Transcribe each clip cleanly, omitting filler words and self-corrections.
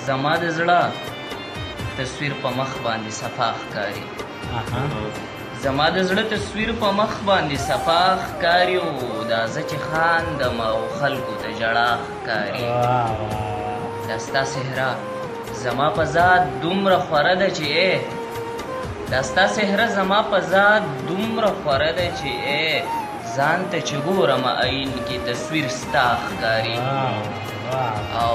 زما د زړه تصویر په مخ باندې صفا ښکاري زما د زړه تصویر په مخ باندې صفا ښکاري او دا زه چې خاندم او خلکو ته ژړا ښکاري دا ستا صحرا زما په ذات دومره خوره ده چې دا ستا صحرا زما په ذات دومره خوره ده چې ځان ته چې ګورم عین کې تصویر ستا ښکاري او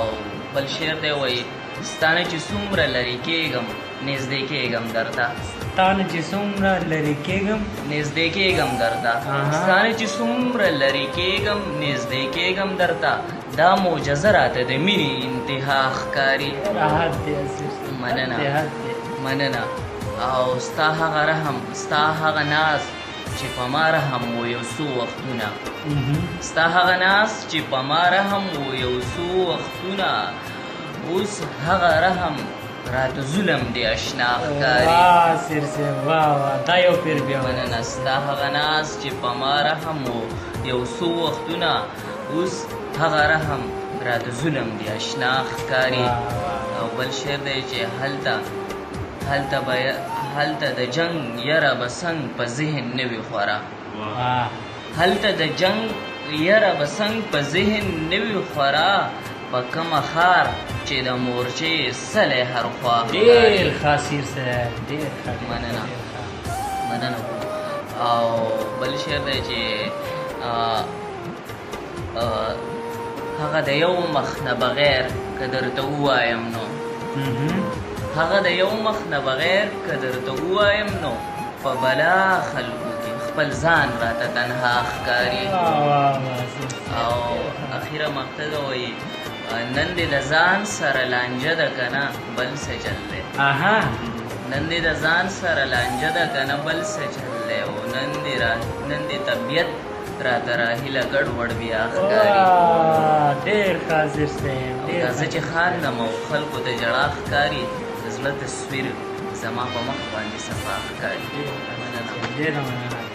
بل شعر دی وایي ستانه چې څومره لرې کېږم نږدې کېږم درته ستانه چې څومره لرې کېږم نږدې کېږم درته ستانه چې څومره لرې کېږم نږدې کېږم درته دا معجزه راته د مینې انتها ښکاري مننه او ستا هغه رحم ستا هغه ناز چې په ما رحم و یو څو وختونه ستا هغه ناز چې په ما رحم و یو څو وختونه اوس هغه رحم راته ظلم دی اشنا ښکاري مننه ستا هغه ناز چې په ما رحم و یو څو وختونه اوس هغه رحم راته ظلم دی اشنا ښکاري او بل شعر دی چې هلته د جنگ یره به څنګ په ذهن نه وي خوره هلته د جنگ یره به څنګ په ذهن نه وي خوره په کومه ښار چې د مورچې سلی هر خوا ډېر خاصیر صاحب مننه او بل شعر دی چې هغه د یو مخ نه بغیر که درته ووایم نو هغه د یو مخ نه بغیر که درته ووایم نو په بلا خلکو کې خپل ځان راته تنها ښکاري او اخیره مقطع ده وایي نن دې د ځان سره لانجه ده که نه بل څه چل دی نن دې د ځان سره لانجه ده که نه بل څه چل دی او نن دې طبیعت راته راهیله ګډوډ بیا ښکاري ډېر حاضر صاحب دا زه چې خاندم او خلکو ته ژړا ښکاري د زړه تصویر زما په مخ باندې صفا ښکاري ډېره مننه